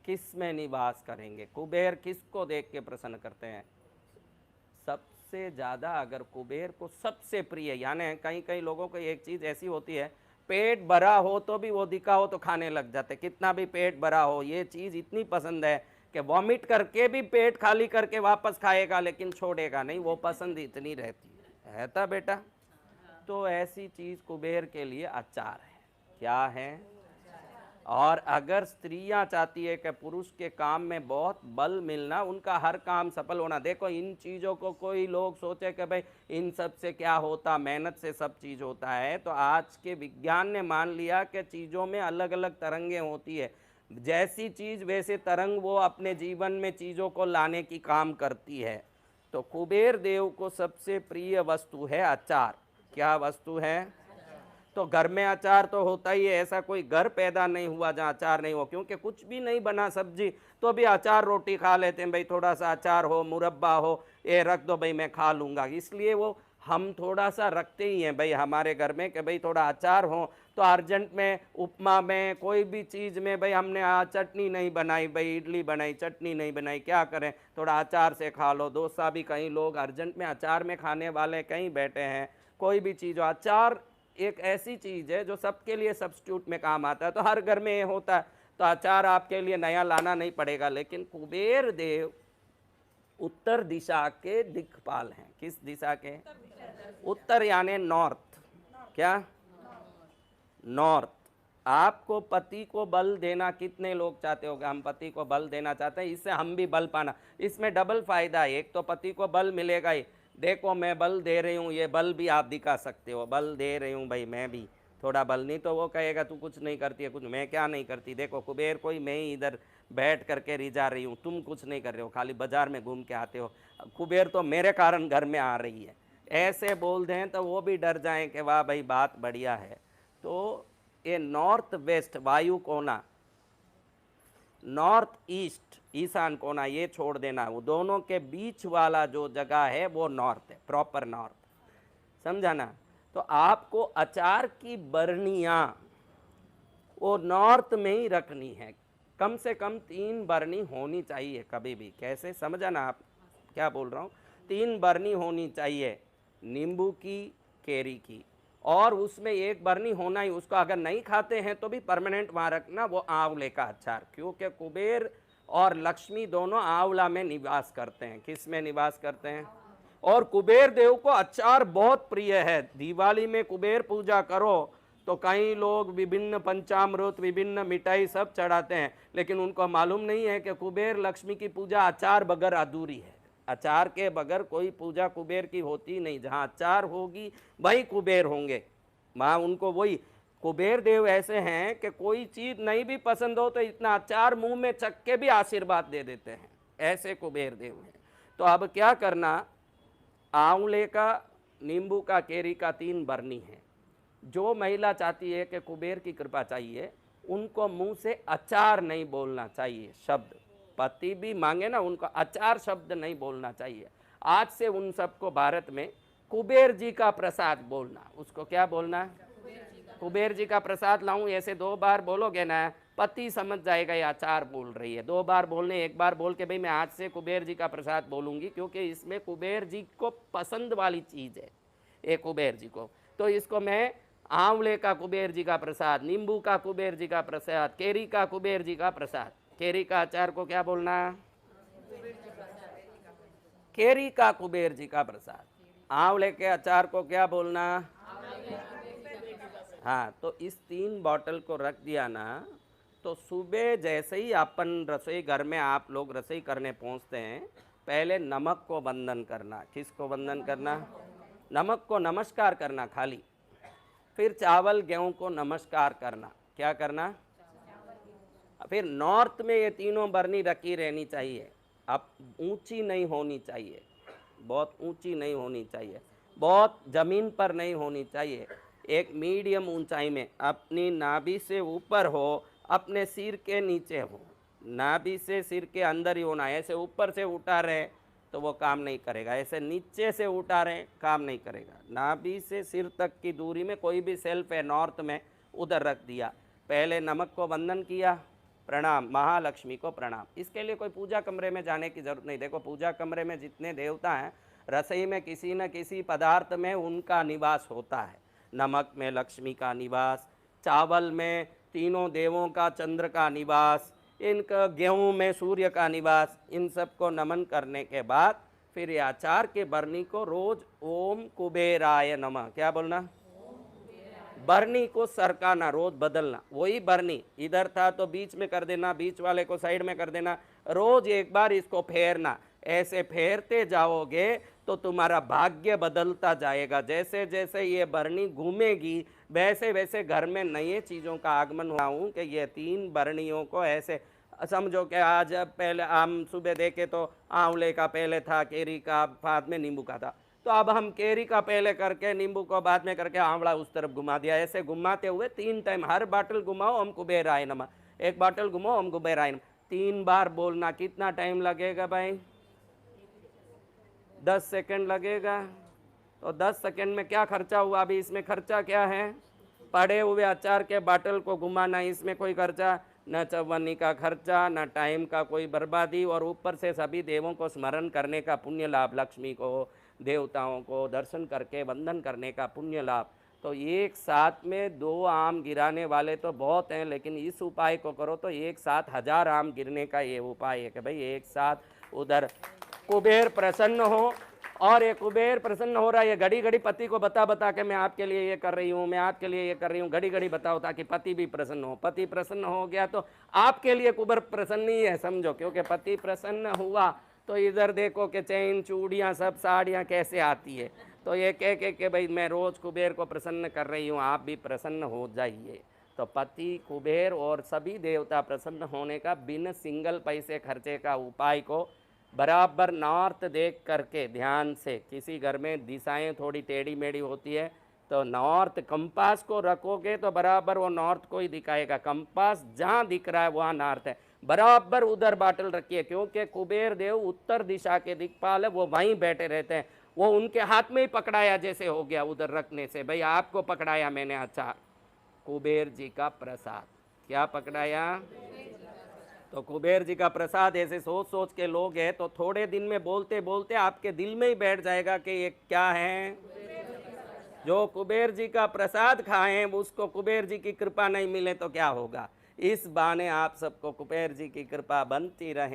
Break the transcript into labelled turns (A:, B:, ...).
A: किस में निवास करेंगे? कुबेर किसको देख के प्रसन्न करते हैं? सबसे ज़्यादा अगर कुबेर को सबसे प्रिय, यानी कई कई लोगों को एक चीज़ ऐसी होती है, पेट भरा हो तो भी वो दिखा हो तो खाने लग जाते, कितना भी पेट भरा हो, ये चीज़ इतनी पसंद है कि वॉमिट करके भी पेट खाली करके वापस खाएगा लेकिन छोड़ेगा नहीं, वो पसंद इतनी रहती है था बेटा। तो ऐसी चीज़ कुबेर के लिए अचार है। क्या है? और अगर स्त्रियां चाहती है कि पुरुष के काम में बहुत बल मिलना, उनका हर काम सफल होना, देखो इन चीज़ों को कोई लोग सोचे कि भाई इन सब से क्या होता, मेहनत से सब चीज़ होता है, तो आज के विज्ञान ने मान लिया कि चीज़ों में अलग अलग तरंगें होती है, जैसी चीज़ वैसे तरंग वो अपने जीवन में चीज़ों को लाने की काम करती है। तो कुबेर देव को सबसे प्रिय वस्तु है अचार। क्या वस्तु है? तो घर में अचार तो होता ही है, ऐसा कोई घर पैदा नहीं हुआ जहाँ अचार नहीं हो, क्योंकि कुछ भी नहीं बना सब्जी तो भी अचार रोटी खा लेते हैं, भाई थोड़ा सा अचार हो, मुरब्बा हो, ये रख दो भाई मैं खा लूँगा, इसलिए वो हम थोड़ा सा रखते ही हैं भाई हमारे घर में कि भाई थोड़ा अचार हो, तो अर्जेंट में उपमा में कोई भी चीज़ में भाई हमने चटनी नहीं बनाई, भाई इडली बनाई चटनी नहीं बनाई, क्या करें, थोड़ा अचार से खा लो। डोसा भी कई लोग अर्जेंट में अचार में खाने वाले कहीं बैठे हैं, कोई भी चीज़ हो, अचार एक ऐसी चीज़ है जो सबके लिए सब्स्टिट्यूट में काम आता है, तो हर घर में ये होता है, तो अचार आपके लिए नया लाना नहीं पड़ेगा। लेकिन कुबेर देव उत्तर दिशा के दिक्पाल हैं। किस दिशा के? उत्तर यानी नॉर्थ। क्या? नॉर्थ। आपको पति को बल देना, कितने लोग चाहते हो कि हम पति को बल देना चाहते हैं, इससे हम भी बल पाना, इसमें डबल फायदा है, एक तो पति को बल मिलेगा ही, देखो मैं बल दे रही हूँ, ये बल भी आप दिखा सकते हो, बल दे रही हूँ भाई मैं भी थोड़ा बल, नहीं तो वो कहेगा तू कुछ नहीं करती है, कुछ मैं क्या नहीं करती, देखो कुबेर कोई मैं ही इधर बैठ करके रिझा रही हूँ, तुम कुछ नहीं कर रहे हो, खाली बाजार में घूम के आते हो, कुबेर तो मेरे कारण घर में आ रही है, ऐसे बोल दें तो वो भी डर जाएं कि वाह भाई बात बढ़िया है। तो ये नॉर्थ वेस्ट वायु कोना, नॉर्थ ईस्ट ईशान कोना, ये छोड़ देना, वो दोनों के बीच वाला जो जगह है वो नॉर्थ है, प्रॉपर नॉर्थ, समझा ना। तो आपको अचार की बरनियाँ वो नॉर्थ में ही रखनी है, कम से कम 3 बरनी होनी चाहिए कभी भी। कैसे, समझा ना आप क्या बोल रहा हूँ? 3 बरनी होनी चाहिए, नींबू की, केरी की, और उसमें 1 बरनी होना ही, उसको अगर नहीं खाते हैं तो भी परमानेंट वहाँ रखना, वो आंवले का अचार, क्योंकि कुबेर और लक्ष्मी दोनों आंवला में निवास करते हैं। किस में निवास करते हैं? और कुबेर देव को अचार बहुत प्रिय है। दिवाली में कुबेर पूजा करो तो कई लोग विभिन्न पंचामृत, विभिन्न मिठाई सब चढ़ाते हैं, लेकिन उनको मालूम नहीं है कि कुबेर लक्ष्मी की पूजा अचार बगैर अधूरी है। अचार के बगैर कोई पूजा कुबेर की होती नहीं, जहाँ अचार होगी वही कुबेर होंगे, वहाँ उनको वही। कुबेर देव ऐसे हैं कि कोई चीज़ नहीं भी पसंद हो तो इतना अचार मुंह में चख के भी आशीर्वाद दे देते हैं, ऐसे कुबेर देव हैं। तो अब क्या करना, आंवले का, नींबू का, केरी का 3 बरनी है। जो महिला चाहती है कि कुबेर की कृपा चाहिए, उनको मुंह से अचार नहीं बोलना चाहिए शब्द, पति भी मांगे ना उनको अचार शब्द नहीं बोलना चाहिए। आज से उन सबको भारत में कुबेर जी का प्रसाद बोलना। उसको क्या बोलना है? कुबेर जी का प्रसाद लाऊं, ऐसे 2 बार बोलोगे ना, पति समझ जाएगा ये अचार बोल रही है। 2 बार बोलने, 1 बार बोल के भाई मैं आज से कुबेर जी का प्रसाद बोलूंगी, क्योंकि इसमें कुबेर जी को पसंद वाली चीज़ है ये कुबेर जी को। तो इसको मैं आंवले का कुबेर जी का प्रसाद, नींबू का कुबेर जी का प्रसाद, केरी का कुबेर जी का प्रसाद। केरी का अचार को क्या बोलना? केरी का कुबेर जी का प्रसाद। आंवले के अचार को क्या बोलना? हाँ, तो इस 3 बॉटल को रख दिया ना, तो सुबह जैसे ही अपन रसोई घर में आप लोग रसोई करने पहुंचते हैं, पहले नमक को वंदन करना। किसको वंदन करना? नमक को नमस्कार करना खाली। फिर चावल गेहूं को नमस्कार करना। क्या करना? फिर नॉर्थ में ये तीनों बरनी रखी रहनी चाहिए। अब ऊंची नहीं होनी चाहिए, बहुत ऊंची नहीं होनी चाहिए, बहुत ज़मीन पर नहीं होनी चाहिए, एक मीडियम ऊंचाई में, अपनी नाभि से ऊपर हो, अपने सिर के नीचे हो। नाभि से सिर के अंदर ही होना। ऐसे ऊपर से उठा रहे तो वो काम नहीं करेगा, ऐसे नीचे से उठा रहे काम नहीं करेगा। नाभि से सिर तक की दूरी में कोई भी सेल्फ है नॉर्थ में, उधर रख दिया। पहले नमक को वंदन किया, प्रणाम, महालक्ष्मी को प्रणाम। इसके लिए कोई पूजा कमरे में जाने की जरूरत नहीं। देखो पूजा कमरे में जितने देवता हैं, रसोई में किसी न किसी पदार्थ में उनका निवास होता है। नमक में लक्ष्मी का निवास, चावल में तीनों देवों का, चंद्र का निवास, इनका गेहूं में सूर्य का निवास। इन सबको नमन करने के बाद फिर ये आचार के बरनी को रोज ओम कुबेराय नमः, क्या बोलना, बरनी को सरकाना, रोज बदलना। वही बरनी इधर था तो बीच में कर देना, बीच वाले को साइड में कर देना, रोज एक बार इसको फेरना। ऐसे फेरते जाओगे तो तुम्हारा भाग्य बदलता जाएगा। जैसे जैसे ये बरनी घूमेगी वैसे वैसे घर में नए चीज़ों का आगमन हुआ हूँ कि ये 3 बरनियों को ऐसे समझो कि आज पहले हम सुबह देखे तो आंवले का पहले था, केरी का, बाद में नींबू का था, तो अब हम केरी का पहले करके नींबू को बाद में करके आंवला उस तरफ घुमा दिया। ऐसे घुमाते हुए 3 टाइम, हर बाटल घुमाओ हम कुबेराय नमः, एक बाटल घुमाओ हम कुबेराय नमः, 3 बार बोलना। कितना टाइम लगेगा भाई? 10 सेकंड लगेगा। तो 10 सेकंड में क्या खर्चा हुआ? अभी इसमें खर्चा क्या है? पड़े हुए अचार के बाटल को घुमाना, इसमें कोई खर्चा न, चवन्नी का खर्चा न, टाइम का कोई बर्बादी, और ऊपर से सभी देवों को स्मरण करने का पुण्य लाभ, लक्ष्मी को, देवताओं को दर्शन करके वंदन करने का पुण्य लाभ। तो एक साथ में 2 आम गिराने वाले तो बहुत हैं, लेकिन इस उपाय को करो तो एक साथ 1000 आम गिरने का ये उपाय है कि भाई एक साथ उधर कुबेर प्रसन्न हो। और ये कुबेर प्रसन्न हो रहा है, ये घड़ी घड़ी पति को बता बता के मैं आपके लिए ये कर रही हूँ, मैं आपके लिए ये कर रही हूँ, घड़ी घड़ी बताओ ताकि पति भी प्रसन्न हो। पति प्रसन्न हो गया तो आपके लिए कुबेर प्रसन्न ही है समझो, क्योंकि पति प्रसन्न हुआ तो इधर देखो कि चैन, चूड़ियाँ, सब साड़ियाँ कैसे आती है। तो ये कह के भाई मैं रोज़ कुबेर को प्रसन्न कर रही हूँ, आप भी प्रसन्न हो जाइए। तो पति, कुबेर और सभी देवता प्रसन्न होने का बिन सिंगल पैसे खर्चे का उपाय को बराबर नॉर्थ देख करके ध्यान से, किसी घर में दिशाएं थोड़ी टेढ़ी मेढ़ी होती है तो नॉर्थ कंपास को रखोगे तो बराबर वो नॉर्थ को ही दिखाएगा। कंपास जहाँ दिख रहा है वहाँ नॉर्थ है, बराबर उधर बाटल रखिए, क्योंकि कुबेर देव उत्तर दिशा के दिक्पाल है, वो वहीं बैठे रहते हैं। वो उनके हाथ में ही पकड़ाया जैसे हो गया उधर रखने से, भाई आपको पकड़ाया मैंने अचार, कुबेर जी का प्रसाद। क्या पकड़ाया? तो कुबेर जी का प्रसाद ऐसे सोच सोच के लोग हैं तो थोड़े दिन में बोलते बोलते आपके दिल में ही बैठ जाएगा कि ये क्या है। जो कुबेर जी का प्रसाद खाएं उसको कुबेर जी की कृपा नहीं मिले तो क्या होगा। इस बहाने आप सबको कुबेर जी की कृपा बनती रहे।